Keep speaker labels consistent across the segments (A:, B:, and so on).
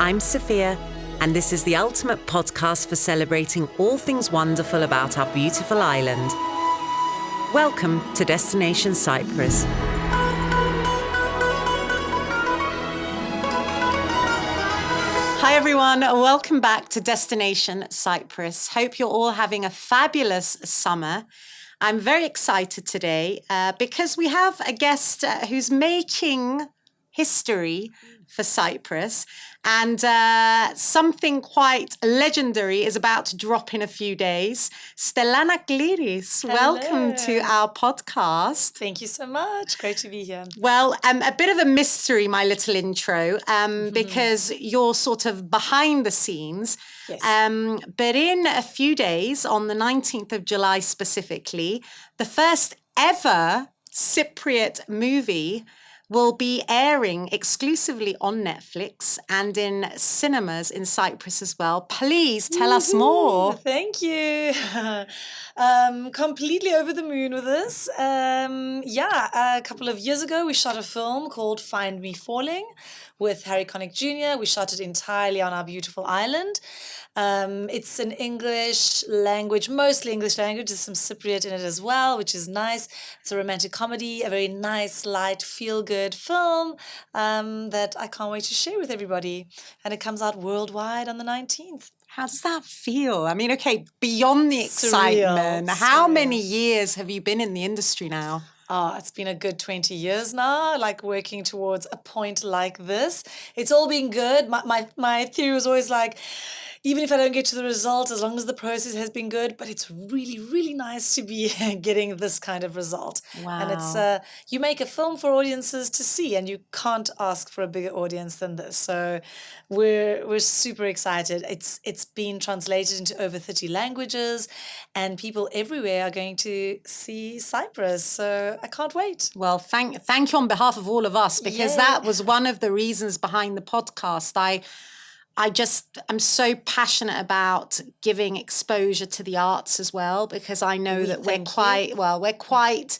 A: I'm Sophia, and this is the ultimate podcast for celebrating all things wonderful about our beautiful island. Welcome to Destination Cyprus. Hi everyone, welcome back to Destination Cyprus. Hope you're all having a fabulous summer. I'm very excited today because we have a guest who's making history for Cyprus, and something quite legendary is about to drop in a few days. Stelana Kliris, welcome to our podcast.
B: Thank you so much. Great to be here.
A: Well, a bit of a mystery, my little intro, because you're sort of behind the scenes.
B: Yes.
A: But in a few days, on the 19th of July specifically, the first ever Cypriot movie will be airing exclusively on Netflix and in cinemas in Cyprus as well. Please tell us more.
B: Thank you. Completely over the moon with this. A couple of years ago, we shot a film called Find Me Falling with Harry Connick Jr. We shot it entirely on our beautiful island. It's an English language, mostly English language. There's some Cypriot in it as well, which is nice. It's a romantic comedy, a very nice, light, feel-good film that I can't wait to share with everybody. And it comes out worldwide on the 19th.
A: How does that feel? I mean, okay, beyond the excitement, how many years have you been in the industry now?
B: Oh, it's been a good 20 years now, like working towards a point like this. It's all been good. My theory was always like, even if I don't get to the result, as long as the process has been good, but it's really, really nice to be getting this kind of result.
A: Wow.
B: And it's you make a film for audiences to see, and you can't ask for a bigger audience than this. So we're super excited. It's been translated into over 30 languages, and people everywhere are going to see Cyprus. So I can't wait.
A: Well, thank you on behalf of all of us, because that was one of the reasons behind the podcast. I'm so passionate about giving exposure to the arts as well, because I know that we're quite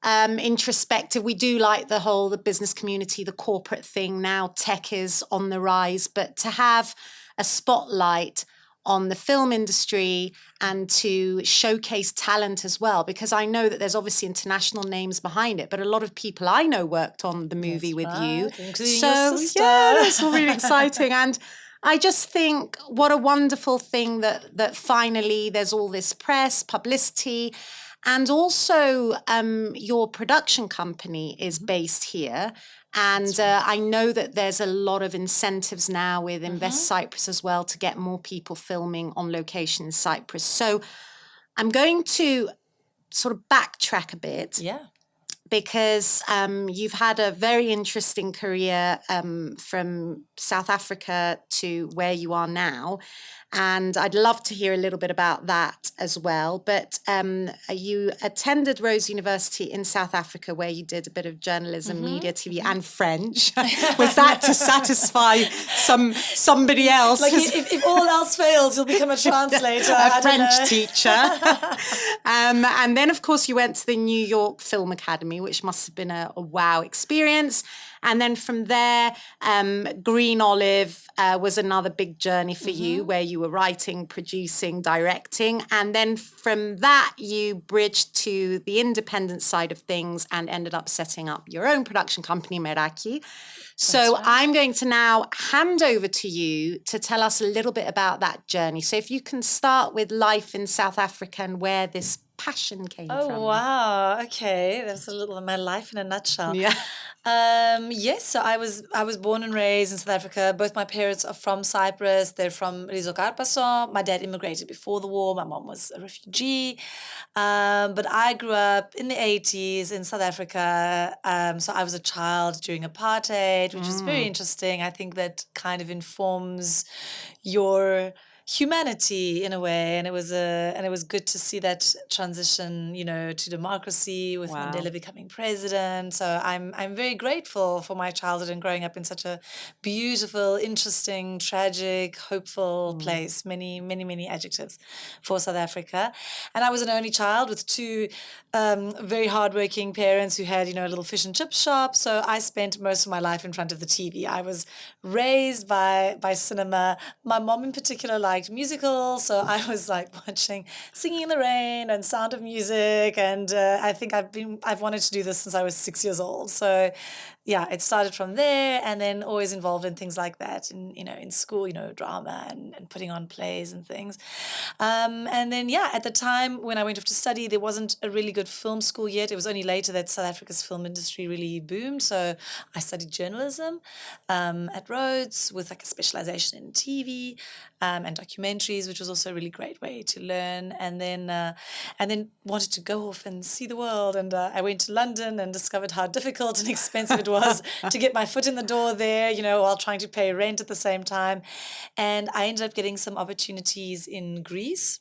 A: introspective. We do like the business community, the corporate thing. Now tech is on the rise, but to have a spotlight on the film industry and to showcase talent as well, because I know that there's obviously international names behind it, but a lot of people I know worked on the movie with you.
B: So
A: yeah, it's all really exciting. And I just think what a wonderful thing that finally there's all this press, publicity, and also your production company is based here. And I know that there's a lot of incentives now with Invest Cyprus as well to get more people filming on location in Cyprus. So I'm going to sort of backtrack a bit.
B: Yeah.
A: Because you've had a very interesting career from South Africa to where you are now. And I'd love to hear a little bit about that as well. But you attended Rose University in South Africa, where you did a bit of journalism, media, TV, and French. Was that to satisfy somebody else?
B: Like if all else fails, you'll become a translator.
A: A French teacher. And then, of course, you went to the New York Film Academy, which must have been a wow experience. And then from there, Green Olive was another big journey for you, where you were writing, producing, directing. And then from that, you bridged to the independent side of things and ended up setting up your own production company, Meraki. So I'm going to now hand over to you to tell us a little bit about that journey. So if you can start with life in South Africa and where this passion came from.
B: Oh, wow. Okay. That's a little of my life in a nutshell.
A: Yeah.
B: Yes, so I was born and raised in South Africa. Both my parents are from Cyprus. They're from Rizzocarpasso. My dad immigrated before the war. My mom was a refugee. But I grew up in the 80s in South Africa. So I was a child during apartheid, which is very interesting. I think that kind of informs your humanity in a way, and it was good to see that transition, to democracy with
A: Wow.
B: Mandela becoming president. So I'm very grateful for my childhood and growing up in such a beautiful, interesting, tragic, hopeful place. Many, many, many adjectives for South Africa. And I was an only child with two very hardworking parents who had, a little fish and chip shop. So I spent most of my life in front of the TV. I was raised by cinema. My mom in particular liked musicals, so I was like watching Singing in the Rain and Sound of Music, and I think I've wanted to do this since I was 6 years old. So yeah, it started from there, and then always involved in things like that in school, drama and putting on plays and things. And then at the time when I went off to study, there wasn't a really good film school yet. It was only later that South Africa's film industry really boomed. So I studied journalism at Rhodes with like a specialization in TV and documentaries, which was also a really great way to learn. And then wanted to go off and see the world. And I went to London and discovered how difficult and expensive it was to get my foot in the door there, while trying to pay rent at the same time. And I ended up getting some opportunities in Greece.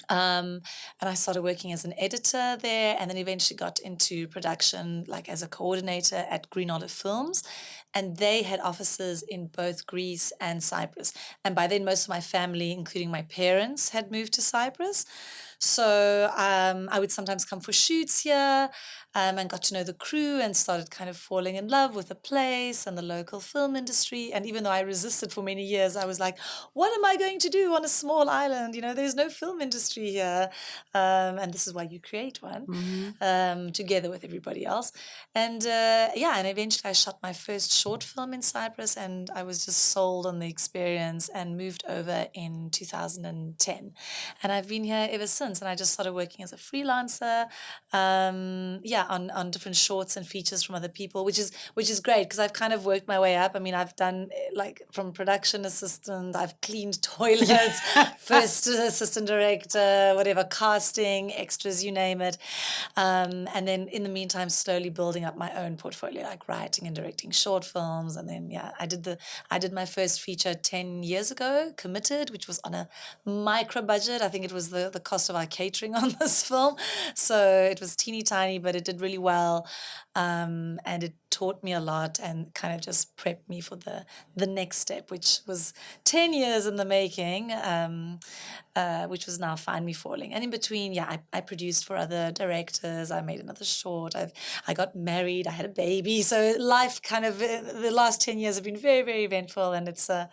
B: And I started working as an editor there, and then eventually got into production, like as a coordinator at Green Olive Films. And they had offices in both Greece and Cyprus. And by then, most of my family, including my parents, had moved to Cyprus. So I would sometimes come for shoots here and got to know the crew and started kind of falling in love with the place and the local film industry. And even though I resisted for many years, I was like, what am I going to do on a small island? There's no film industry here. And this is why you create one together with everybody else. And and eventually I shot my first short film in Cyprus, and I was just sold on the experience and moved over in 2010. And I've been here ever since. And I just started working as a freelancer, on different shorts and features from other people, which is great because I've kind of worked my way up. I mean, I've done like from production assistant, I've cleaned toilets, first assistant director, whatever, casting, extras, you name it. And then in the meantime, slowly building up my own portfolio, like writing and directing short films. And then, I did my first feature 10 years ago, Committed, which was on a micro budget. I think it was the cost of our catering on this film. So it was teeny tiny, but it did really well. And it taught me a lot and kind of just prepped me for the next step, which was 10 years in the making, which was now Find Me Falling. And in between, I produced for other directors. I made another short. I got married. I had a baby. So life kind of, the last 10 years have been very, very eventful. And it's a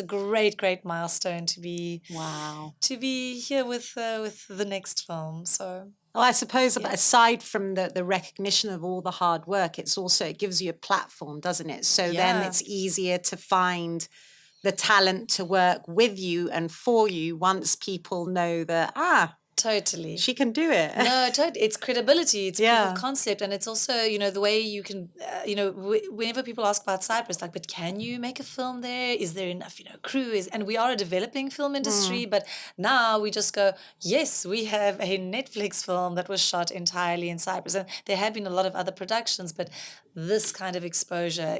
B: great, great milestone to be here with the next film. So...
A: Well, I suppose aside from the recognition of all the hard work, it gives you a platform, doesn't it? So then it's easier to find the talent to work with you and for you once people know that,
B: totally,
A: she can do it.
B: No, totally. It's credibility. It's proof of concept. And it's also, the way you can, whenever people ask about Cyprus, like, but can you make a film there? Is there enough, crew? And we are a developing film industry, but now we just go, yes, we have a Netflix film that was shot entirely in Cyprus. And there have been a lot of other productions, but this kind of exposure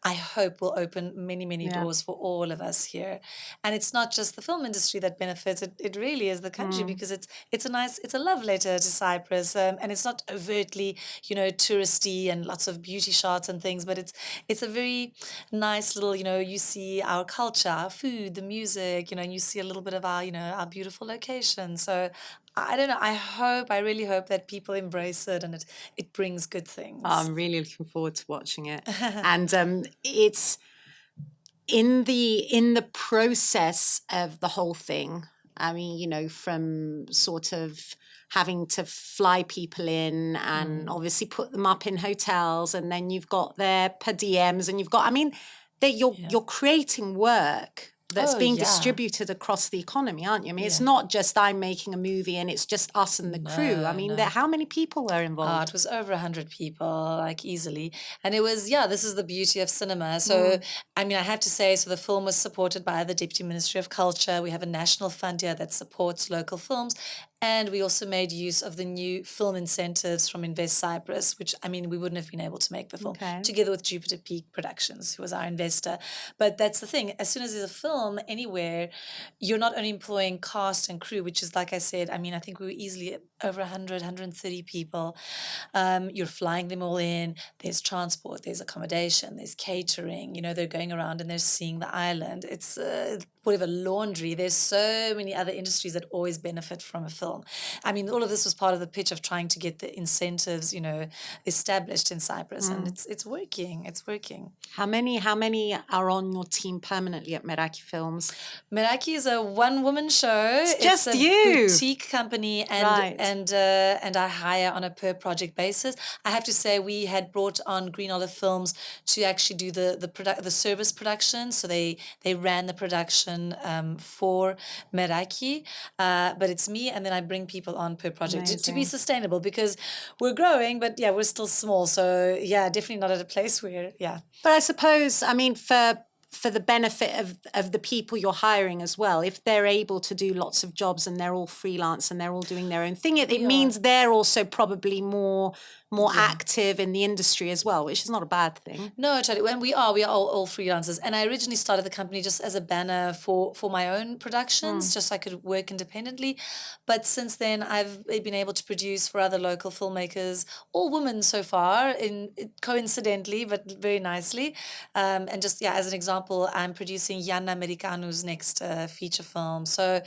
B: I hope, will open many, many doors for all of us here. And it's not just the film industry that benefits. It really is the country because it's a love letter to Cyprus, and it's not overtly, touristy and lots of beauty shots and things, but it's a very nice little, you see our culture, our food, the music, and you see a little bit of our, our beautiful location. So I don't know. I really hope that people embrace it and it brings good things.
A: I'm really looking forward to watching it. And it's in the process of the whole thing. I mean, from sort of having to fly people in and obviously put them up in hotels, and then you've got their per diems, and you've got, you're creating work that's being distributed across the economy, aren't you? I mean, it's not just I'm making a movie and it's just us and the crew. I mean, how many people were involved?
B: It was over 100 people, like easily. And it was, this is the beauty of cinema. So, I have to say, so the film was supported by the Deputy Ministry of Culture. We have a national fund here that supports local films. And we also made use of the new film incentives from Invest Cyprus, which, I mean, we wouldn't have been able to make the film together with Jupiter Peak Productions, who was our investor. But that's the thing. As soon as there's a film anywhere, you're not only employing cast and crew, which is, like I said, I mean, I think we were easily over 100, 130 people. You're flying them all in. There's transport, there's accommodation, there's catering. You know, they're going around and they're seeing the island. It's whatever, laundry. There's so many other industries that always benefit from a film. I mean, all of this was part of the pitch of trying to get the incentives, you know, established in Cyprus, and it's working. It's working.
A: How many are on your team permanently at Meraki Films?
B: Meraki is a one-woman show.
A: It's just
B: a
A: you.
B: boutique company, and I hire on a per-project basis. I have to say, we had brought on Green Olive Films to actually do the service production. So they ran the production for Meraki, but it's me, and then I bring people on per project to be sustainable, because we're growing, but yeah, we're still small. So yeah, definitely not at a place where, yeah.
A: But I suppose, I mean, for the benefit of the people you're hiring as well, if they're able to do lots of jobs and they're all freelance and they're all doing their own thing, it means they're also probably more active in the industry as well, which is not a bad thing.
B: No, totally. And we are all freelancers. And I originally started the company just as a banner for my own productions, just so I could work independently. But since then, I've been able to produce for other local filmmakers, all women so far, coincidentally, but very nicely. And just, yeah, as an example, I'm producing Yanna Americanu's next feature film. So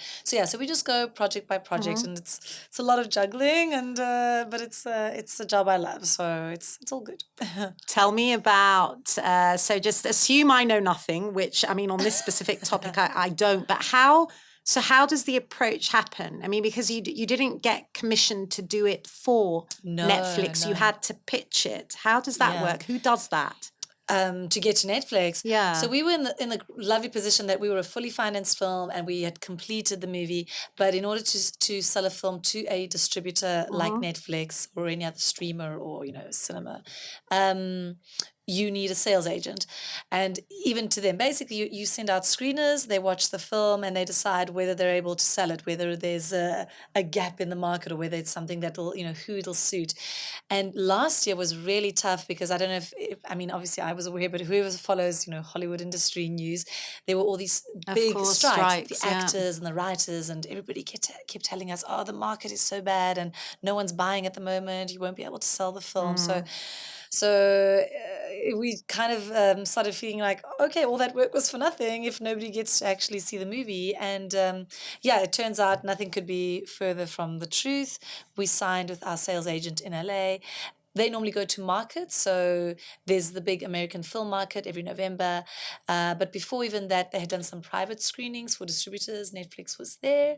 B: we just go project by project, and it's a lot of juggling, and but it's a job I love, so it's all good.
A: Tell me about, so just assume I know nothing, which, I mean, on this specific topic, I don't, but how does the approach happen? I mean, because you didn't get commissioned to do it for Netflix. No. You had to pitch it. How does that work? Who does that?
B: To get to Netflix.
A: Yeah.
B: So we were in the lovely position that we were a fully financed film, and we had completed the movie. But in order to sell a film to a distributor like Netflix or any other streamer or, you know, cinema, you need a sales agent. And even to them, basically, you send out screeners, they watch the film, and they decide whether they're able to sell it, whether there's a gap in the market, or whether it's something that'll, you know, who it'll suit. And last year was really tough, because I don't know if I mean, obviously I was aware, but whoever follows, you know, Hollywood industry news, there were all these big strikes, the actors and the writers, and everybody kept telling us, oh, the market is so bad and no one's buying at the moment, you won't be able to sell the film. So we kind of started feeling like, okay, all that work was for nothing if nobody gets to actually see the movie. And it turns out nothing could be further from the truth. We signed with our sales agent in LA. They normally go to markets. So there's the big American film market every November. But before even that, they had done some private screenings for distributors. Netflix was there.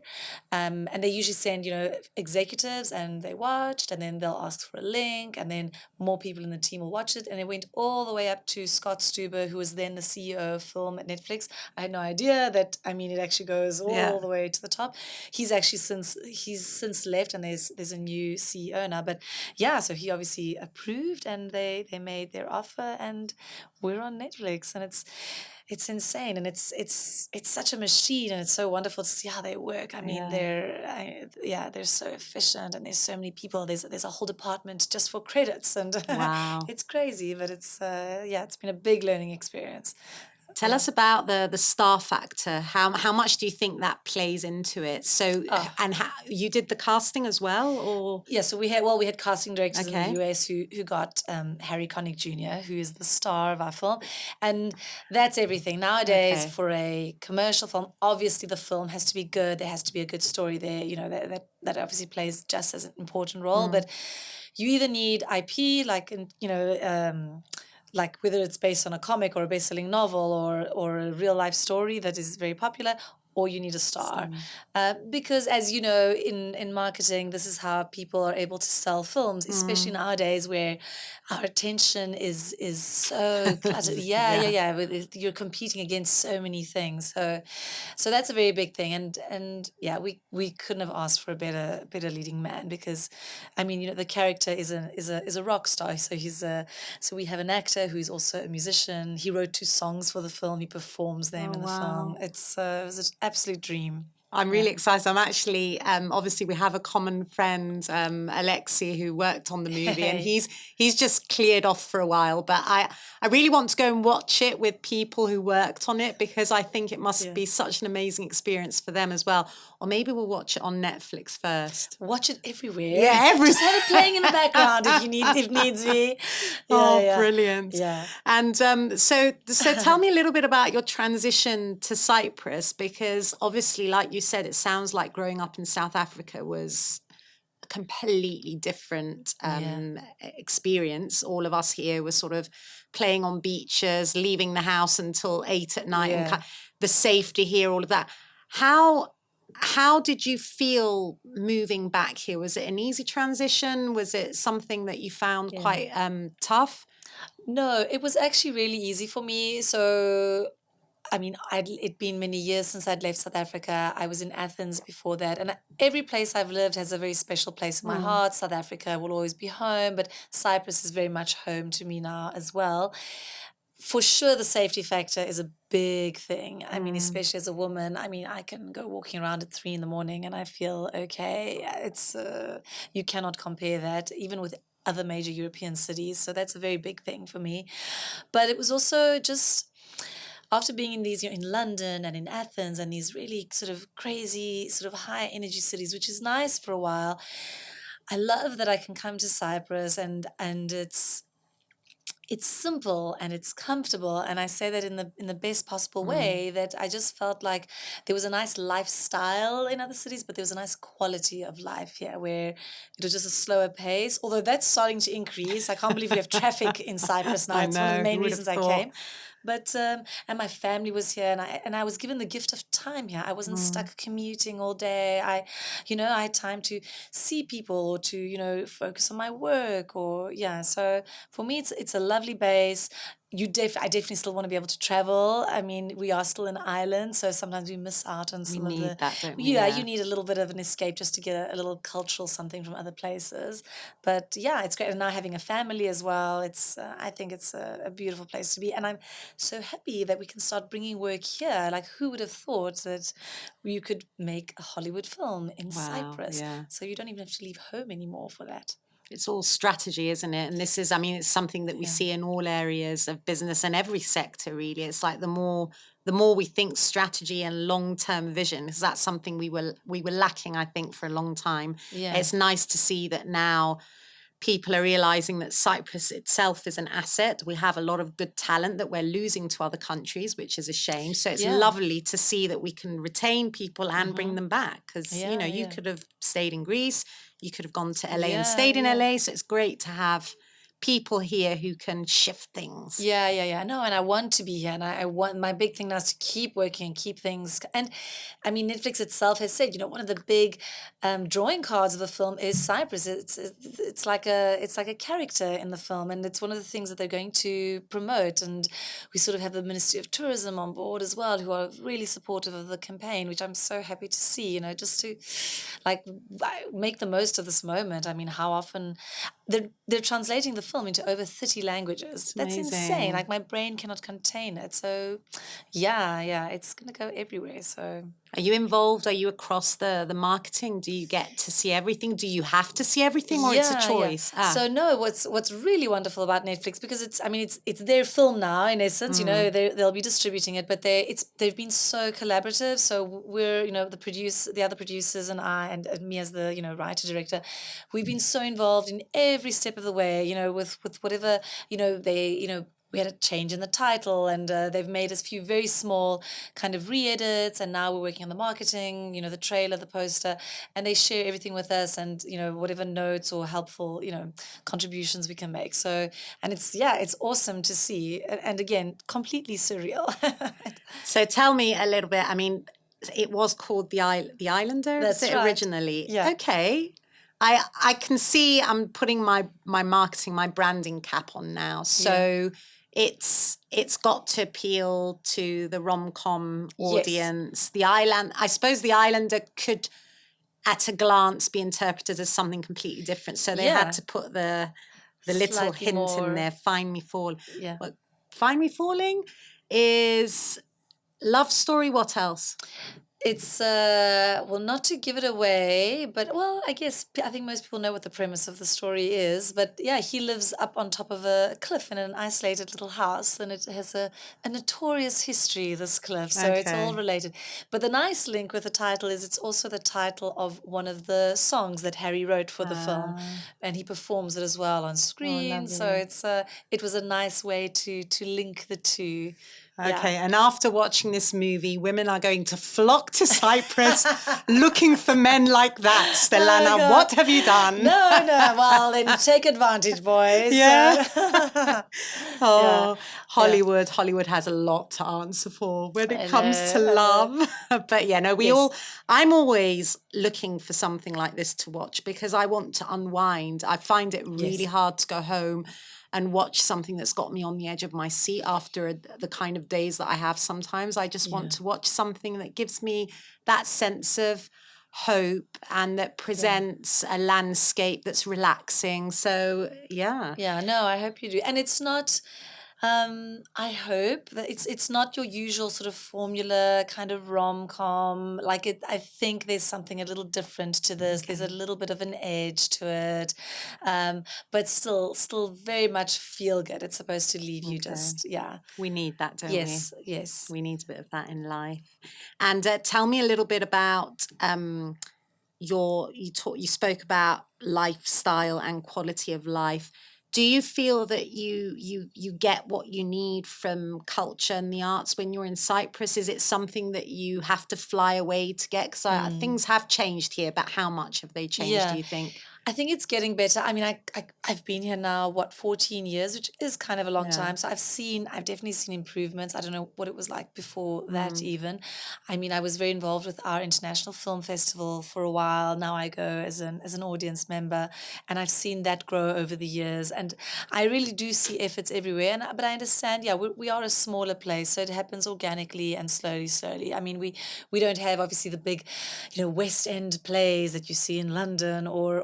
B: And they usually send, you know, executives, and they watched, and then they'll ask for a link, and then more people in the team will watch it. And it went all the way up to Scott Stuber, who was then the CEO of film at Netflix. I had no idea that, I mean, it actually goes all the way to the top. He's actually since left, and there's a new CEO now. But yeah, so he obviously approved, and they made their offer, and we're on Netflix, and it's insane, and it's such a machine, and it's so wonderful to see how they work. I mean, they're so efficient, and there's so many people. There's a whole department just for credits, and
A: wow.
B: It's crazy, but it's been a big learning experience.
A: Tell us about the star factor. How much do you think that plays into it? So, and how you did the casting as well, or?
B: Yeah, so we had casting directors in the US who got Harry Connick Jr., who is the star of our film, and that's everything nowadays for a commercial film. Obviously, the film has to be good. There has to be a good story there. You know, that obviously plays just as an important role. But you either need IP, like, you know. Like whether it's based on a comic or a best-selling novel or a real-life story that is very popular, or you need a star. Because as you know, in marketing, this is how people are able to sell films, especially nowadays where our attention is so cluttered. You're competing against so many things. So that's a very big thing. And we couldn't have asked for a better leading man, because I mean, you know, the character is a rock star. So we have an actor who's also a musician. He wrote 2 songs for the film. He performs them in the film. It was an absolute dream.
A: I'm really excited. I'm actually, obviously we have a common friend, Alexi, who worked on the movie, and he's just cleared off for a while. But I really want to go and watch it with people who worked on it, because I think it must be such an amazing experience for them as well. Or maybe we'll watch it on Netflix first.
B: Watch it everywhere.
A: Yeah, everywhere.
B: Just have it playing in the background if needs be.
A: Brilliant.
B: Yeah.
A: And so tell me a little bit about your transition to Cyprus, because obviously, like you said, it sounds like growing up in South Africa was a completely different experience. All of us here were sort of playing on beaches, leaving the house until 8 at night, and the safety here, all of that. How did you feel moving back here? Was it an easy transition? Was it something that you found quite tough?
B: No, it was actually really easy for me. So, I mean, it'd been many years since I'd left South Africa. I was in Athens before that. And every place I've lived has a very special place in my heart. South Africa will always be home, but Cyprus is very much home to me now as well. For sure, the safety factor is a big thing. I mean, especially as a woman, I mean, I can go walking around at 3 a.m. and I feel okay. It's you cannot compare that, even with other major European cities. So that's a very big thing for me. But it was also just after being in these, in London and in Athens and these really sort of crazy, sort of high energy cities, which is nice for a while. I love that I can come to Cyprus and it's simple and it's comfortable, and I say that in the best possible way, that I just felt like there was a nice lifestyle in other cities, but there was a nice quality of life here where it was just a slower pace, although that's starting to increase. I can't believe we have traffic in Cyprus now. It's one of the main reasons I came. But and my family was here, and I was given the gift of time here. I wasn't stuck commuting all day. I had time to see people, or to focus on my work, or So for me, it's a lovely base. I definitely still want to be able to travel. I mean, we are still an island, so sometimes we miss out on some of the.
A: That, don't we?
B: Yeah, you need a little bit of an escape just to get a little cultural something from other places. But yeah, it's great. And now having a family as well, I think it's a beautiful place to be. And I'm so happy that we can start bringing work here. Like, who would have thought that you could make a Hollywood film in Cyprus?
A: Yeah.
B: So you don't even have to leave home anymore for that.
A: It's all strategy, isn't it? And this is, I mean, it's something that we see in all areas of business and every sector, really. It's like the more we think strategy and long-term vision, because that's something we were lacking, I think, for a long time.
B: Yeah.
A: It's nice to see that now people are realizing that Cyprus itself is an asset. We have a lot of good talent that we're losing to other countries, which is a shame. So it's lovely to see that we can retain people and bring them back, because, you could have stayed in Greece. You could have gone to LA and stayed in LA. So it's great to have people here who can shift things.
B: Yeah. No, and I want to be here, and I want, my big thing now is to keep working and keep things. And I mean, Netflix itself has said, one of the big drawing cards of the film is Cyprus. It's like a character in the film, and it's one of the things that they're going to promote. And we sort of have the Ministry of Tourism on board as well, who are really supportive of the campaign, which I'm so happy to see. Just to make the most of this moment. I mean, how often they're translating the film into over 30 languages. That's insane. Like, my brain cannot contain it. So yeah, it's gonna go everywhere. So
A: are you involved? Are you across the marketing? Do you get to see everything? Do you have to see everything, or it's a choice?
B: Yeah. So no, what's really wonderful about Netflix, because it's their film now, in essence. They'll be distributing it, but they've been so collaborative. So we're the other producers and I and me as the writer director, we've been so involved in every step of the way. With whatever we had a change in the title, and they've made us a few very small kind of re-edits, and now we're working on the marketing, the trailer, the poster, and they share everything with us, and whatever notes or helpful contributions we can make. So, and it's awesome to see, and again, completely surreal.
A: So tell me a little bit. I mean, it was called The Islander.
B: That's
A: was it
B: right.
A: Originally?
B: Yeah.
A: Okay. I can see I'm putting my marketing, my branding cap on now. So it's got to appeal to the Romcom audience. Yes. I suppose The Islander could, at a glance, be interpreted as something completely different. So they had to put the little
B: Slightly
A: hint
B: more
A: in there. Find Me Falling.
B: Yeah.
A: Find Me Falling is love story. What else?
B: It's well, not to give it away, but well, I think most people know what the premise of the story is. But yeah, he lives up on top of a cliff in an isolated little house, and it has a notorious history, this cliff. So it's all
A: Okay.
B: related. But the nice link with the title is it's also the title of one of the songs that Harry wrote for the film, and he performs it as well on screen. So
A: lovely.
B: it was a nice way to link the two.
A: Okay,
B: Yeah.
A: and after watching this movie, women are going to flock to Cyprus looking for men like that. Stelana,
B: God.
A: what have you done?
B: No, no. Well, then take advantage, boys.
A: Yeah.
B: Yeah.
A: Hollywood has a lot to answer for when it
B: I
A: comes to
B: know.
A: love. But yeah, no,
B: Yes.
A: I'm always looking for something like this to watch because I want to unwind. I find it really
B: Yes.
A: hard to go home and watch something that's got me on the edge of my seat after the kind of days that I have sometimes. I just want to watch something that gives me that sense of hope and that presents a landscape that's relaxing. So, yeah.
B: Yeah, no, I hope you do. And it's not I hope that it's not your usual sort of formula kind of rom-com. Like I think there's something a little different to this. There's a little bit of an edge to it. But still very much feel good. It's supposed to leave you just, yeah.
A: We need that, don't
B: Yes,
A: we?
B: yes.
A: We need a bit of that in life. And tell me a little bit about you spoke about lifestyle and quality of life. Do you feel that you get what you need from culture and the arts when you're in Cyprus? Is it something that you have to fly away to get? Because things have changed here, but how much have they changed, do you think?
B: I think it's getting better. I mean, I've been here now, 14 years, which is kind of a long time. So I've definitely seen improvements. I don't know what it was like before that even. I mean, I was very involved with our International Film Festival for a while. Now I go as an audience member, and I've seen that grow over the years. And I really do see efforts everywhere. But I understand, yeah, we are a smaller place, so it happens organically and slowly. I mean, we don't have obviously the big, West End plays that you see in London or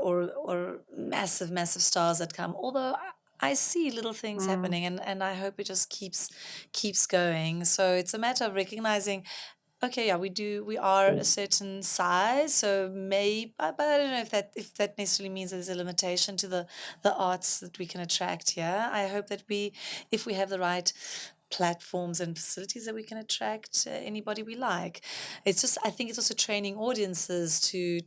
B: massive stars that come. Although I see little things happening, and I hope it just keeps going. So it's a matter of recognizing, okay, yeah, we are a certain size, so maybe, but I don't know if that necessarily means there's a limitation to the arts that we can attract here. I hope that if we have the right platforms and facilities, that we can attract anybody we like. It's just, I think it's also training audiences to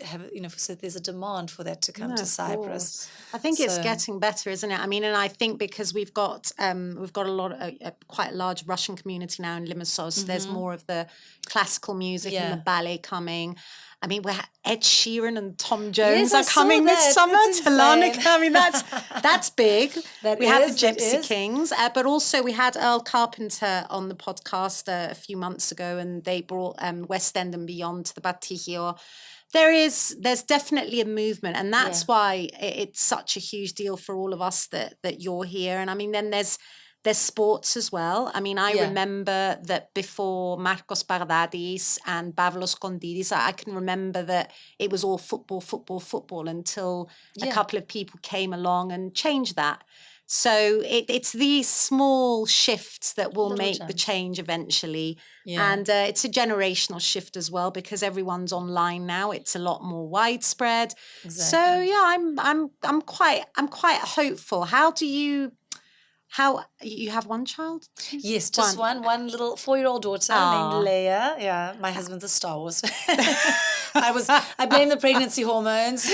B: have, so there's a demand for that to come to Cyprus.
A: I think it's
B: So-
A: getting better, isn't it? I mean, and I think because we've got quite a large Russian community now in Limassol, there's more of the classical music and the ballet coming. I mean, Ed Sheeran and Tom Jones
B: I
A: are
B: saw
A: coming this
B: that.
A: summer
B: It's
A: to Larnaca.
B: insane.
A: I mean, that's big. We had the
B: that
A: Gypsy
B: is.
A: Kings, but also we had Earl Carpenter on the podcast a few months ago, and they brought West End and Beyond to the Batigio. There's definitely a movement, and that's why it's such a huge deal for all of us that you're here. And I mean, then there's sports as well. I mean, I remember that before Marcos Bardadis and Pavlos Kondidis, I can remember that it was all football until a couple of people came along and changed that. So it's these small shifts that will
B: Little
A: make the
B: jumps.
A: change eventually. And it's a generational shift as well because everyone's online now. It's a lot more widespread.
B: Exactly.
A: So yeah, I'm quite hopeful. How you have one child?
B: Yes, just one little 4-year-old daughter named Leia. Yeah, my husband's a Star Wars fan. I blame the pregnancy hormones.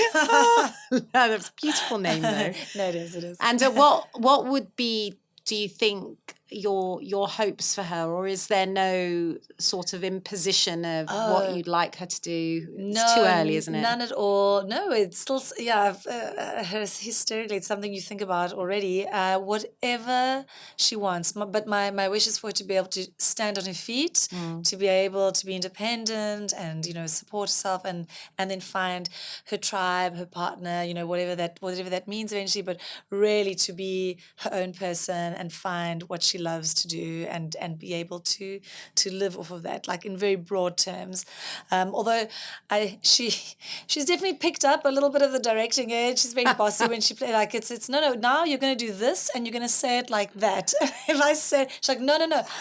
A: That's a beautiful name though.
B: No, it is.
A: And what would be, do you think, your hopes for her, or is there no sort of imposition of what you'd like her to do? It's too early, isn't it?
B: None at all. No, it's still, hysterically, it's something you think about already. Whatever she wants. But my wish is for her to be able to stand on her feet, to be able to be independent and, support herself and then find her tribe, her partner, whatever that means eventually, but really to be her own person and find what she she loves to do and be able to live off of that, like in very broad terms. Although she's definitely picked up a little bit of the directing edge. She's very bossy when she plays. Like it's no, now you're going to do this and you're going to say it like that. If I say, she's like, no,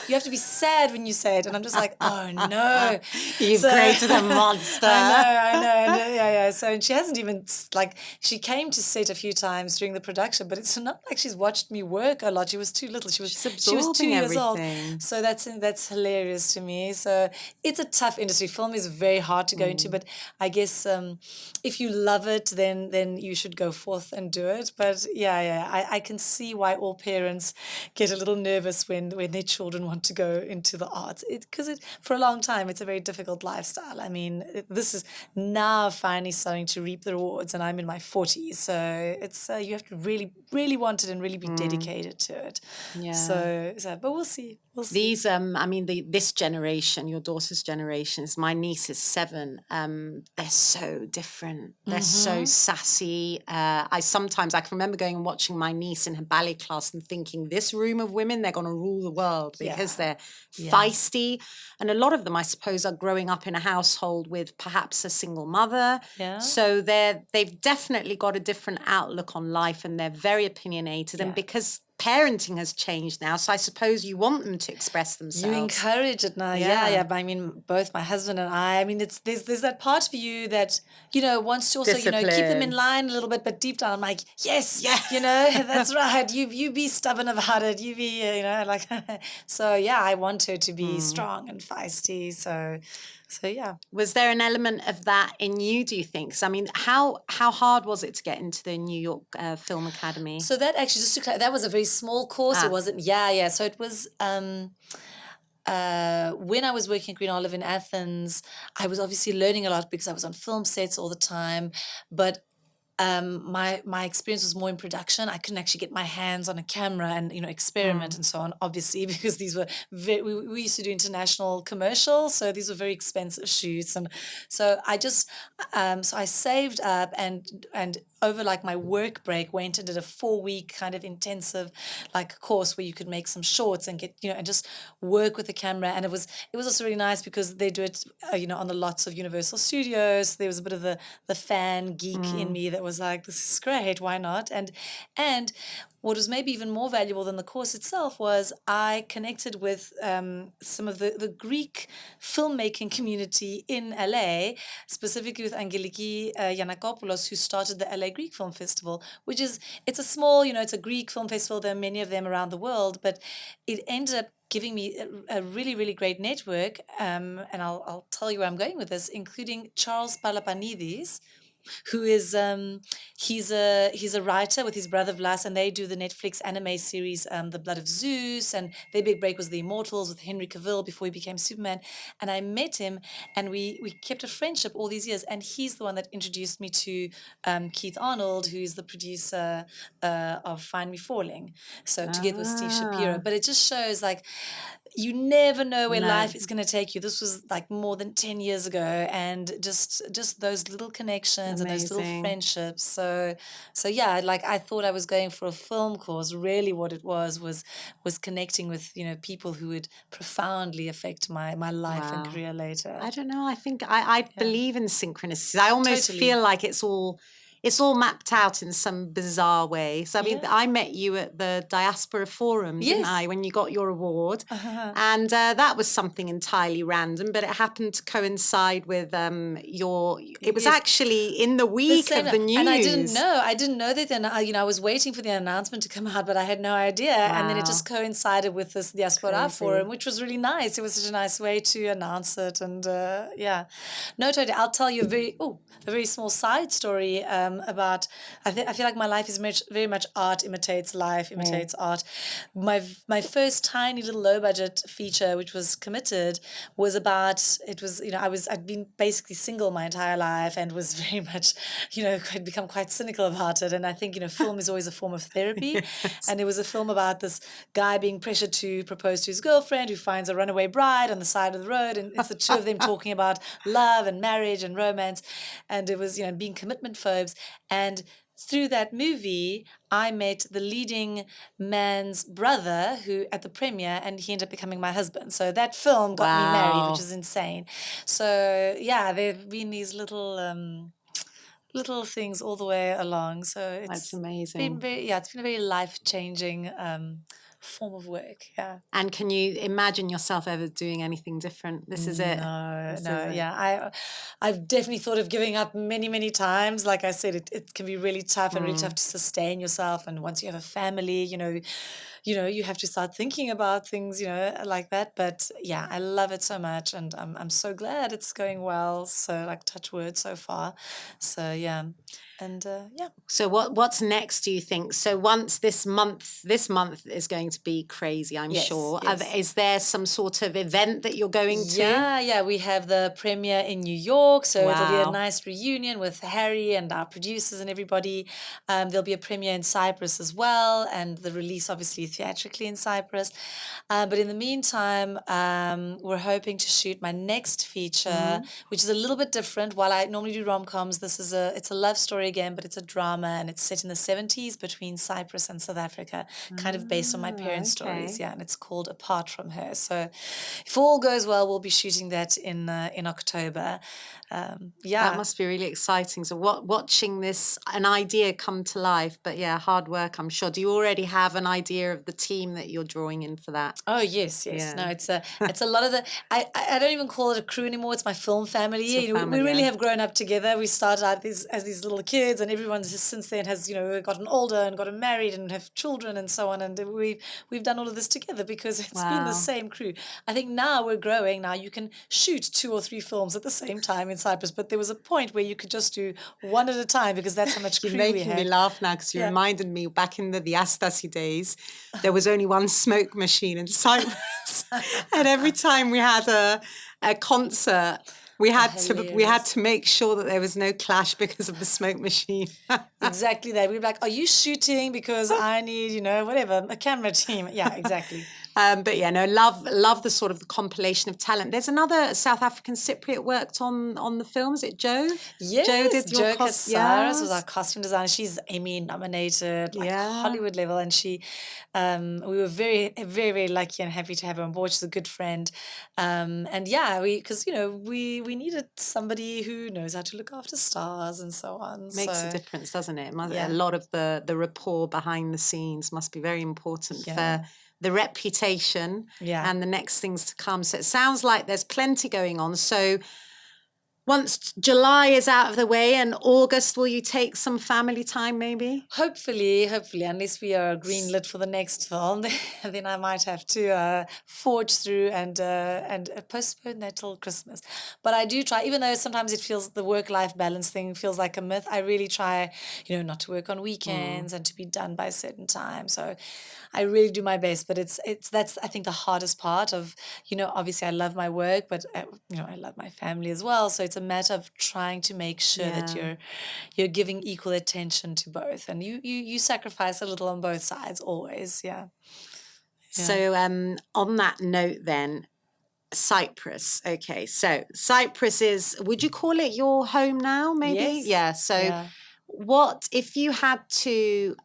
B: you have to be sad when you say it, and I'm just like, oh no,
A: You've created a monster.
B: I know, and, yeah. So and she hasn't even like she came to set a few times during the production, but it's not like she's watched me work a lot. She was too little. She was 2 years old. So that's hilarious to me. So it's a tough industry. Film is very hard to go into, but I guess if you love it, then you should go forth and do it. But I can see why all parents get a little nervous when their children want to go into the arts. Because for a long time it's a very difficult lifestyle. I mean, this is now finally starting to reap the rewards, and I'm in my 40s, so it's you have to really, really want it and really be dedicated to it. Yeah. So but we'll see.
A: These, this generation, your daughter's generations, my niece is 7. They're so different. They're so sassy. I can remember going and watching my niece in her ballet class and thinking, this room of women, they're going to rule the world because they're feisty. And a lot of them, I suppose, are growing up in a household with perhaps a single mother. Yeah. So they've definitely got a different outlook on life, and they're very opinionated. And because parenting has changed now, so I suppose you want them to express themselves.
B: You encourage it now. Yeah. But I mean, both my husband and I mean, there's that part of you that, wants to also, keep them in line a little bit, but deep down I'm like, yes, that's right. You be stubborn about it. You be, so I want her to be strong and feisty. So yeah.
A: Was there an element of that in you, do you think? 'Cause, I mean, how hard was it to get into the New York Film Academy?
B: So that actually, just to clarify, that was a very small course. It wasn't, So it was, when I was working at Green Olive in Athens, I was obviously learning a lot because I was on film sets all the time. But my experience was more in production. I couldn't actually get my hands on a camera and experiment and so on, obviously, because these were we used to do international commercials, so these were very expensive shoots, and so I just so I saved up and over like my work break went and did a 4-week kind of intensive course where you could make some shorts and get and just work with the camera. And it was also really nice because they do it on the lots of Universal Studios. There was a bit of the fan geek in me that was like, this is great, why not? And what was maybe even more valuable than the course itself was I connected with some of the Greek filmmaking community in LA, specifically with Angeliki Giannakopoulos, who started the LA Greek Film Festival, it's a small, it's a Greek film festival. There are many of them around the world, but it ended up giving me a really, really great network. And I'll tell you where I'm going with this, including Charles Palapanidis, who is he's a writer with his brother Vlas, and they do the Netflix anime series The Blood of Zeus, and their big break was The Immortals with Henry Cavill before he became Superman. And I met him, and we kept a friendship all these years, and he's the one that introduced me to Keith Arnold, who's the producer of Find Me Falling, so together with Steve Shapiro. But it just shows you never know where life is going to take you. This was more than 10 years ago, and just those little connections. Amazing. And those little friendships. So I thought I was going for a film course. Really what it was connecting with, people who would profoundly affect my life and career later.
A: I don't know. I think I believe in synchronicities. I almost feel like it's all mapped out in some bizarre way. So, I mean, I met you at the Diaspora Forum, didn't I, when you got your award. And that was something entirely random, but it happened to coincide with it was actually in the week of the news.
B: And I didn't know that then. I was waiting for the announcement to come out, but I had no idea. Wow. And then it just coincided with this Diaspora Forum, which was really nice. It was such a nice way to announce it. And no, totally. I'll tell you a very small side story about I feel like my life is very much art imitates life, imitates art. My first tiny little low budget feature, which was Committed, was about I'd been basically single my entire life and was very much had become quite cynical about it. And I think film is always a form of therapy. Yes. And it was a film about this guy being pressured to propose to his girlfriend, who finds a runaway bride on the side of the road, and it's the two of them talking about love and marriage and romance. And it was being commitment phobes. And through that movie, I met the leading man's brother who at the premiere, and he ended up becoming my husband. So that film got me married, which
A: Wow.
B: is insane. So yeah, there've been these little things all the way along. So
A: That's
B: it's
A: amazing.
B: it's been a very life-changing form of work. Yeah.
A: And can you imagine yourself ever doing anything different? This is it.
B: No,
A: This
B: no,
A: is it.
B: yeah. I've definitely thought of giving up many, many times. Like I said, it can be really tough and really tough to sustain yourself. And once you have a family, you have to start thinking about things, like that. But yeah, I love it so much, and I'm so glad it's going well. So like touch wood so far. So yeah, and yeah.
A: So what's next, do you think? So once this month is going to be crazy, I'm
B: Yes,
A: sure.
B: yes.
A: Is there some sort of event that you're going to?
B: Yeah, we have the premiere in New York, so it'll be a
A: Wow.
B: nice reunion with Harry and our producers and everybody. There'll be a premiere in Cyprus as well, and the release obviously theatrically in Cyprus. But in the meantime, we're hoping to shoot my next feature, which is a little bit different. While I normally do rom-coms, it's a love story again, but it's a drama, and it's set in the 70s between Cyprus and South Africa, kind of based on my parents' stories.
A: Okay.
B: Yeah, and it's called Apart From Her. So if all goes well, we'll be shooting that in October. Yeah.
A: That must be really exciting. So watching an idea come to life, but yeah, hard work, I'm sure. Do you already have an idea of the team that you're drawing in for that?
B: Oh yes.
A: Yeah.
B: No, it's a lot of the. I don't even call it a crew anymore. It's my film family.
A: It's your family,
B: we really
A: yeah.
B: have grown up together. We started out as these little kids, and everyone since then has gotten older and gotten married and have children and so on. And we've done all of this together because it's been the
A: Wow.
B: same crew. I think now we're growing. Now you can shoot 2 or 3 films at the same time in Cyprus, but there was a point where you could just do one at a time because that's how much crew
A: You're
B: we
A: making me
B: had.
A: laugh now because you
B: Yeah.
A: reminded me back in the Astasi days, there was only one smoke machine in Cyprus. And every time we had a concert, we had to make sure that there was no clash because of the smoke machine.
B: Exactly that. We'd be like, are you shooting? Because I need, whatever, a camera team. Yeah, exactly.
A: But yeah, no, love the sort of the compilation of talent. There's another South African Cypriot worked on the film. Is it Joe?
B: Yes,
A: Joe did your
B: Katsaris was our
A: yes.
B: costume designer. She's Emmy nominated, like
A: Yeah.
B: Hollywood level, and we were very, very, very lucky and happy to have her on board. She's a good friend, and yeah, because we needed somebody who knows how to look after stars and so on.
A: Makes
B: so,
A: a difference, doesn't it?
B: Yeah.
A: A lot of the rapport behind the scenes must be very important
B: Yeah.
A: for the reputation
B: Yeah.
A: and the next things to come. So it sounds like there's plenty going on. So once July is out of the way and August, will you take some family time maybe?
B: Hopefully, unless we are greenlit for the next film, then I might have to forge through and postpone that till Christmas. But I do try, even though sometimes it feels the work-life balance thing feels like a myth. I really try, not to work on weekends and to be done by a certain time. So I really do my best. But that's I think the hardest part of, obviously I love my work, but I love my family as well. So it's a matter of trying to make sure that
A: Yeah.
B: you're giving equal attention to both, and you sacrifice a little on both sides always. Yeah.
A: So on that note then, Cyprus. Okay, so Cyprus is, would you call it your home now maybe?
B: Yes.
A: Yeah, so
B: Yeah.
A: what, if you had to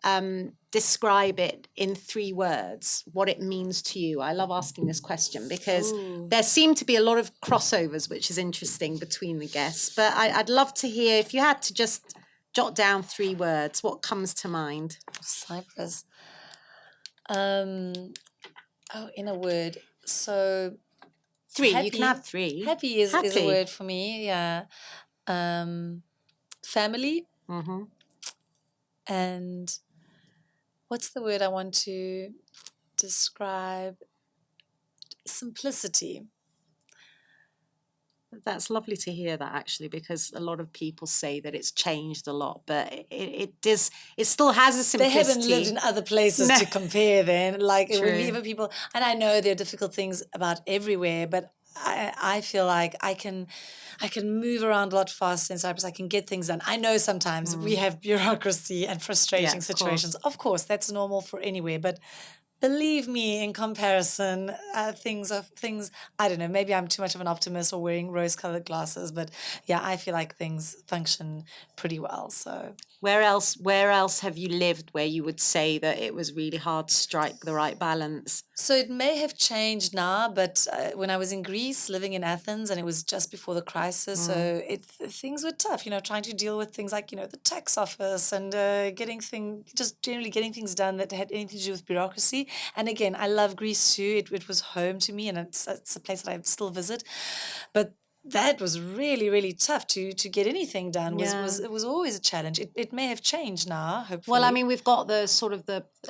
A: describe it in 3 words, what it means to you? I love asking this question because
B: Ooh.
A: there seem to be a lot of crossovers, which is interesting between the guests. But I'd love to hear, if you had to just jot down 3 words, what comes to mind?
B: Cyprus. In a word. So
A: 3,
B: happy,
A: you can have 3.
B: Happy is a word for me. Yeah. Family.
A: Mm-hmm.
B: And what's the word I want to describe? Simplicity.
A: That's lovely to hear that actually, because a lot of people say that it's changed a lot, but it still has a simplicity.
B: They haven't lived in other places to compare then. Like even people, and I know there are difficult things about everywhere, but I feel like I can move around a lot faster in Cyprus. I can get things done. I know sometimes we have bureaucracy and frustrating situations. Of course, that's normal for anywhere, but believe me, in comparison, things, I don't know, maybe I'm too much of an optimist or wearing rose-colored glasses, but yeah, I feel like things function pretty well. So
A: Where else have you lived where you would say that it was really hard to strike the right balance?
B: So it may have changed now, but when I was in Greece, living in Athens, and it was just before the crisis, so things were tough. Trying to deal with things like the tax office and just generally getting things done that had anything to do with bureaucracy. And again, I love Greece too. It was home to me, and it's a place that I still visit. But that was really, really tough to get anything done. It was always a challenge. It may have changed now, hopefully.
A: Well, I mean, we've got a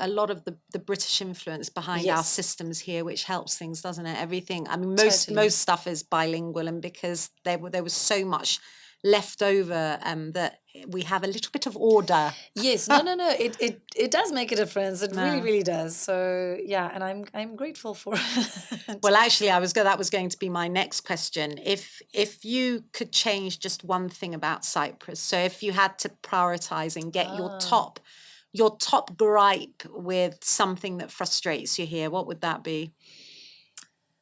A: lot of the British influence behind our
B: Yes.
A: systems here, which helps things, doesn't it? Everything. I mean,
B: Totally.
A: most stuff is bilingual, and because there was so much left over, that we have a little bit of order.
B: Yes, no. It does make a difference. It really, really does. So yeah, and I'm grateful for it.
A: Well, actually, that was going to be my next question. If you could change just one thing about Cyprus, so if you had to prioritize and get your top gripe with something that frustrates you here, what would that be?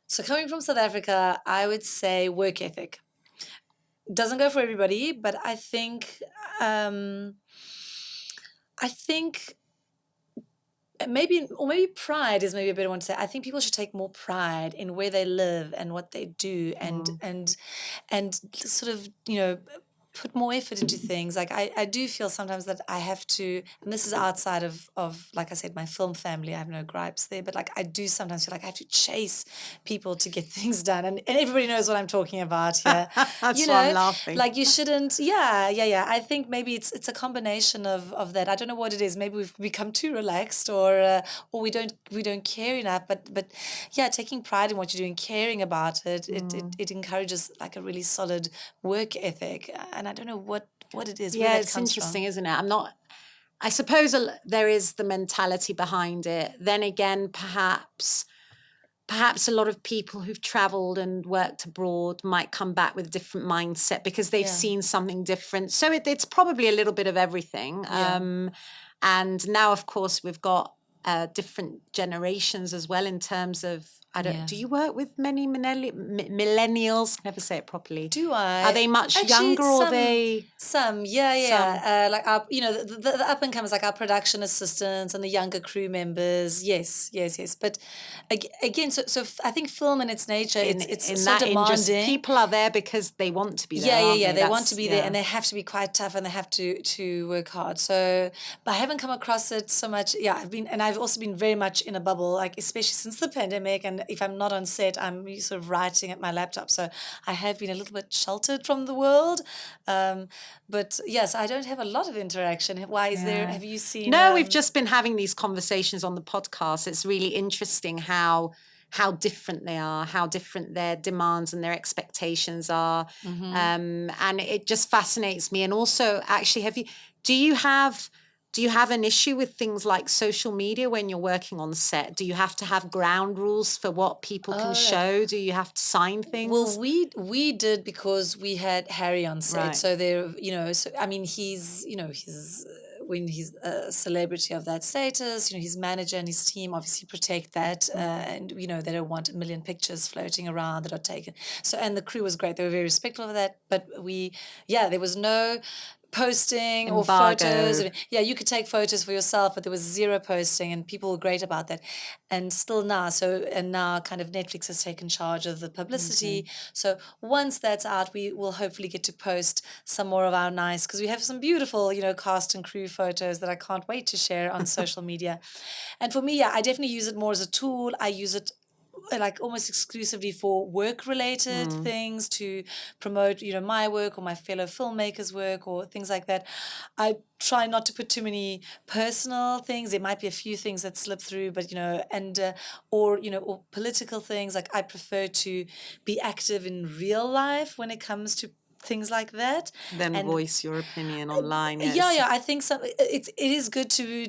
B: So coming from South Africa, I would say work ethic. Doesn't go for everybody, but I think maybe pride is maybe a better one to say. I think people should take more pride in where they live and what they do, and sort of put more effort into things. Like I do feel sometimes that I have to, and this is outside of like I said, my film family, I have no gripes there, but like I do sometimes feel like I have to chase people to get things done, and everybody knows what I'm talking about here.
A: That's why I'm laughing.
B: Like you shouldn't. Yeah. I think maybe it's a combination of that. I don't know what it is. Maybe we've become too relaxed, or we don't care enough. But yeah, taking pride in what you're doing, caring about it, it encourages like a really solid work ethic. And I don't know what it is.
A: Yeah, it's interesting, isn't it? I suppose there is the mentality behind it. Then again, perhaps a lot of people who've traveled and worked abroad might come back with a different mindset because they've seen something different. So it's probably a little bit of everything.
B: Yeah.
A: And now, of course, we've got different generations as well in terms of, do you work with many millennials? Never say it properly.
B: Do I?
A: Are they much
B: Actually,
A: younger, or are they?
B: Some, yeah. Like our, the up and comers, like our production assistants and the younger crew members. Yes. But again, so I think film in its nature, it's
A: in
B: so
A: that
B: demanding.
A: industry, people are there because they want to be there.
B: Yeah. They want to be there, and they have to be quite tough, and they have to work hard. So, but I haven't come across it so much. Yeah, I've also been very much in a bubble, like especially since the pandemic. And if I'm not on set, I'm sort of writing at my laptop. So I have been a little bit sheltered from the world. But yes, I don't have a lot of interaction. Why is there? Have you seen?
A: No, we've just been having these conversations on the podcast. It's really interesting how different they are, how different their demands and their expectations are. And it just fascinates me. And also, actually, do you have an issue with things like social media when you're working on set? Do you have to have ground rules for what people can show? Do you have to sign things?
B: Well, we did, because we had Harry on set.
A: Right.
B: So there, I mean, he's when he's a celebrity of that status, his manager and his team obviously protect that, and they don't want a million pictures floating around that are taken. So, and the crew was great; they were very respectful of that. But there was no posting or photos. Yeah, you could take photos for yourself, but there was zero posting, and people were great about that. And still now, now kind of Netflix has taken charge of the publicity. So once that's out, we will hopefully get to post some more of our nice, because we have some beautiful, cast and crew photos that I can't wait to share on social media. And for me, I definitely use it more as a tool. I use it like almost exclusively for work-related things, to promote, my work or my fellow filmmakers' work or things like that. I try not to put too many personal things. There might be a few things that slip through, but or political things. Like I prefer to be active in real life when it comes to things like that.
A: Then
B: And
A: voice your opinion online. Yes.
B: yeah, I think so. It is good to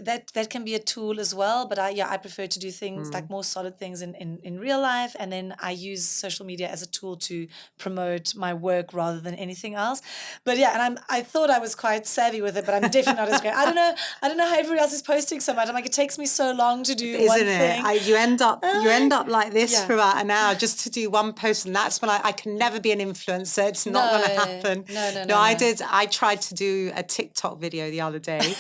B: that can be a tool as well. But I prefer to do things like more solid things in real life, and then I use social media as a tool to promote my work rather than anything else. But yeah, and I thought I was quite savvy with it, but I'm definitely not as great. I don't know how everybody else is posting so much. I'm like, it takes me so long to do one thing.
A: You end up like this for about an hour just to do one post, and that's when I can never be an influencer. It's not going to happen.
B: No.
A: I tried to do a TikTok video the other day,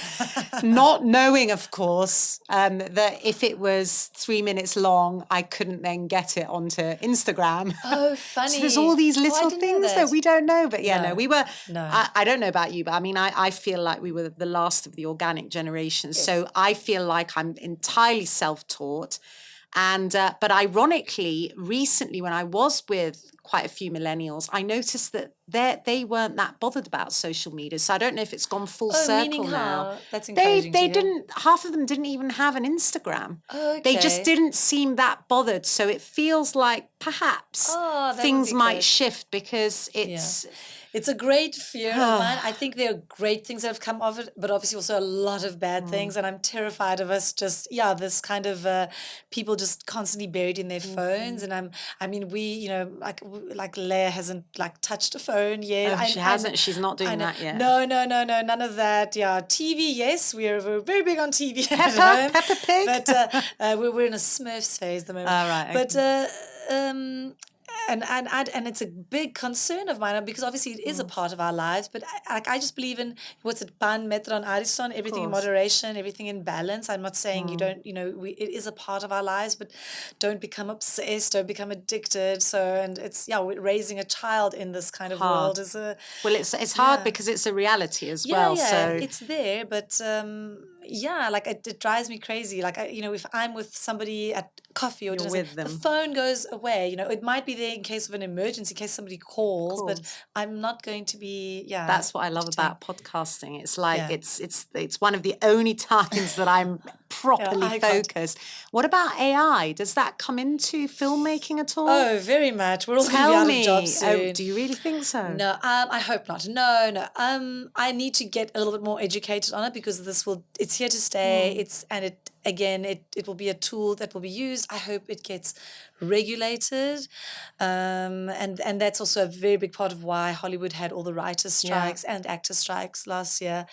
A: not knowing, of course, that if it was 3 minutes long, I couldn't then get it onto Instagram.
B: Oh, funny.
A: So there's all these little things that we don't know. But we were.
B: No.
A: I don't know about you, but I mean, I feel like we were the last of the organic generation. Yes. So I feel like I'm entirely self-taught. And but ironically, recently when I was with quite a few millennials, I noticed that they weren't that bothered about social media. So I don't know if it's gone full circle now.
B: That's encouraging.
A: They didn't. Half of them didn't even have an Instagram.
B: Oh, okay.
A: They just didn't seem that bothered. So it feels like perhaps things might shift because it's.
B: Yeah. It's a great fear of mine. I think there are great things that have come of it, but obviously also a lot of bad things. And I'm terrified of us just, this kind of people just constantly buried in their phones. And we, like Leia hasn't like touched a phone yet.
A: Oh, she hasn't. She's not doing that yet.
B: No, none of that. Yeah, TV, yes, we're very big on TV.
A: Peppa Pig.
B: But we're in a Smurfs phase at the moment.
A: All right.
B: But and it's a big concern of mine because obviously it is a part of our lives, but I just believe in ban, metron, ariston, everything in moderation, everything in balance. I'm not saying you don't, it is a part of our lives, but don't become obsessed, don't become addicted. So, and it's, raising a child in this kind of world is
A: it's hard because it's a reality as well.
B: Yeah,
A: so
B: it's there, but it drives me crazy. Like if I'm with somebody at coffee or dinner, the phone goes away. It might be there in case of an emergency, in case somebody calls, but I'm not going to be. Yeah,
A: that's what I love about podcasting. It's like it's one of the only times that I'm properly focused. What about AI? Does that come into filmmaking at all?
B: Oh, very much. We're all going to be out of jobs soon.
A: Oh, do you really think so?
B: No, I hope not. No. I need to get a little bit more educated on it because it's here to stay. It will be a tool that will be used. I hope it gets regulated, and that's also a very big part of why Hollywood had all the writers' strikes and actor strikes last year.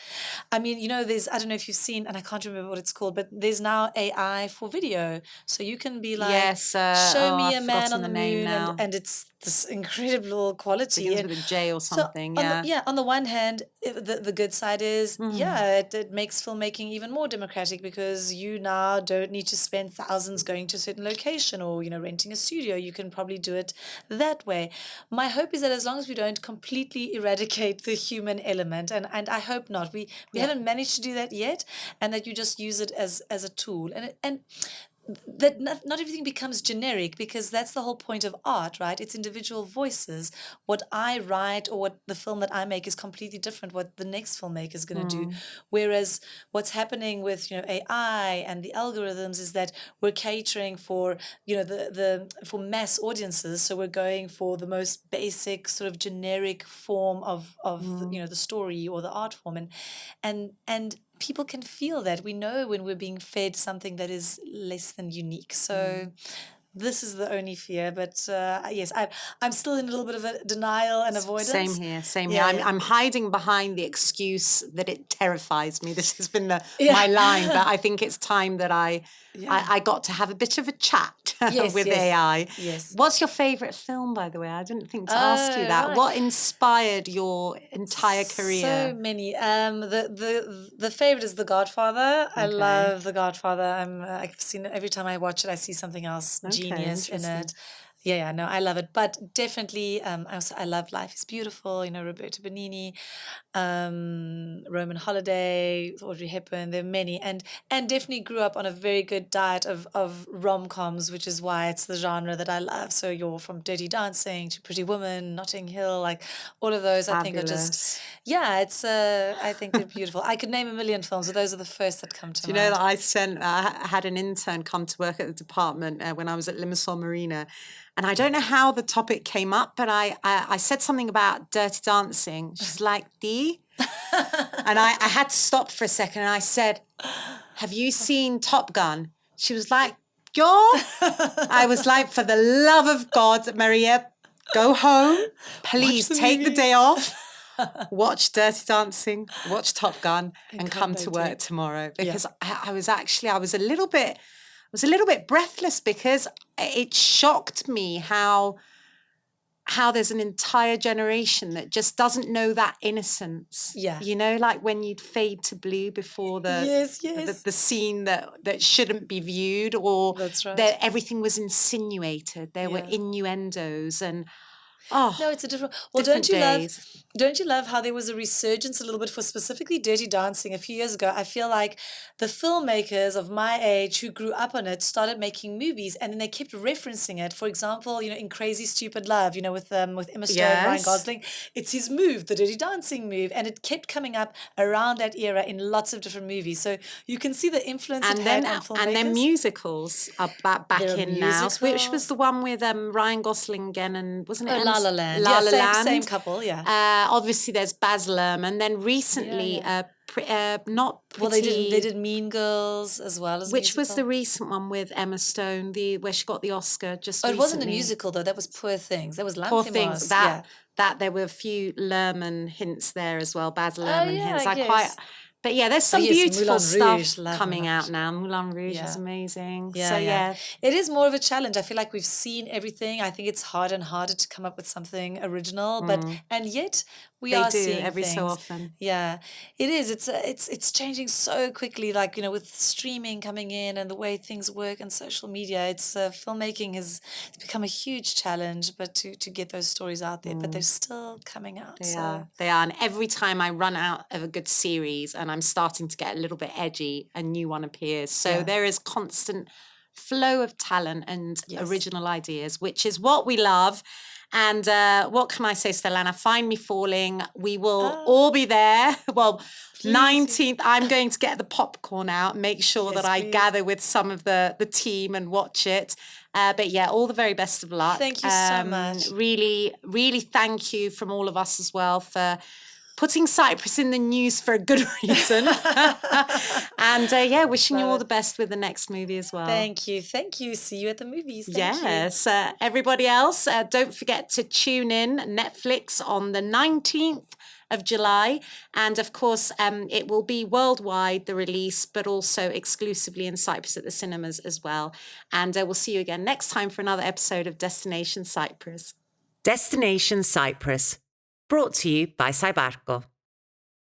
B: I mean, there's, I don't know if you've seen, and I can't remember what it's called, but there's now AI for video, so you can be like, show me a man on the moon, and it's this incredible quality.
A: Begins with a J or something.
B: On the one hand, the good side is it makes filmmaking even more democratic because you now don't need to spend thousands going to a certain location or renting a studio. You can probably do it that way. My hope is that as long as we don't completely eradicate the human element, and I hope not, we haven't managed to do that yet, and that you just use it as a tool, and that not everything becomes generic, because that's the whole point of art, right? It's individual voices. What I write or what the film that I make is completely different what the next filmmaker is going to do. Whereas what's happening with AI and the algorithms is that we're catering for for mass audiences. So we're going for the most basic sort of generic form of the story or the art form, and people can feel that. We know when we're being fed something that is less than unique. So this is the only fear. But yes, I'm still in a little bit of a denial and avoidance.
A: Same here. I'm hiding behind the excuse that it terrifies me. This has been my line, but I think it's time that I got to have a bit of a chat with AI.
B: Yes.
A: What's your favourite film, by the way? I didn't think to ask you that. Right. What inspired your entire career?
B: So many. The favourite is The Godfather. Okay. I love The Godfather. I've seen it every time I watch it. I see something else genius in it. Yeah, no, I love it. But definitely, I love Life is Beautiful, Roberto Benigni, Roman Holiday, Audrey Hepburn, there are many. And definitely grew up on a very good diet of rom-coms, which is why it's the genre that I love. So you're from Dirty Dancing to Pretty Woman, Notting Hill, like all of those.
A: Fabulous.
B: I think are just, it's, I think they're beautiful. I could name a million films, but those are the first that come to mind.
A: Do you know that I had an intern come to work at the department when I was at Limassol Marina, And I don't know how the topic came up, but I said something about Dirty Dancing. She's like, Dee? And I had to stop for a second and I said, have you seen Top Gun? She was like, yo. I was like, for the love of God, Maria, go home. Please take the day off. Watch Dirty Dancing, watch Top Gun, and come to work tomorrow. Because I was a little bit breathless because it shocked me how there's an entire generation that just doesn't know that innocence.
B: Yeah.
A: You know, like when you'd fade to blue before the scene that shouldn't be viewed, or
B: that's right.
A: that everything was insinuated. There were innuendos and
B: no, it's a different. Well, don't you love how there was a resurgence a little bit for specifically Dirty Dancing a few years ago? I feel like the filmmakers of my age who grew up on it started making movies, and then they kept referencing it. For example, in Crazy Stupid Love, with Emma Stone, Ryan Gosling, it's his move, the Dirty Dancing move, and it kept coming up around that era in lots of different movies. So you can see the influence it had on filmmakers.
A: And then musicals are back in now, which was the one with Ryan Gosling again, and wasn't it?
B: La La Land.
A: La La Land.
B: Same couple, yeah.
A: Obviously, there's Baz Luhrmann, and then recently, not Pretty...
B: Well, they did Mean Girls as well as
A: which was the recent one with Emma Stone, where she got the Oscar just recently.
B: It wasn't a musical, though. That was Poor Things. That was Lanthimos.
A: Poor Things. That there were a few Luhrmann hints there as well, Baz Luhrmann hints. But yeah, there's some beautiful stuff coming out now. Moulin Rouge is amazing.
B: It is more of a challenge. I feel like we've seen everything. I think it's harder and harder to come up with something original, and yet we are seeing
A: every
B: things.
A: So often.
B: Yeah, it is. It's changing so quickly. Like with streaming coming in and the way things work and social media, it's filmmaking has become a huge challenge. But to get those stories out there, but they're still coming out.
A: They are. And every time I run out of a good series and I'm starting to get a little bit edgy, a new one appears. So there is constant flow of talent and original ideas, which is what we love. And what can I say, Stelana? Find me falling. We will all be there. Well, please. 19th, I'm going to get the popcorn out, make sure that I gather with some of the team and watch it. But yeah, all the very best of luck.
B: Thank you so much.
A: Really, really thank you from all of us as well for putting Cyprus in the news for a good reason. And wishing you all the best with the next movie as well.
B: Thank you. See you at the movies.
A: Yes. Everybody else, don't forget to tune in Netflix on the 19th of July. And of course, it will be worldwide, the release, but also exclusively in Cyprus at the cinemas as well. And we'll see you again next time for another episode of Destination Cyprus. Destination Cyprus. Brought to you by Cybarco.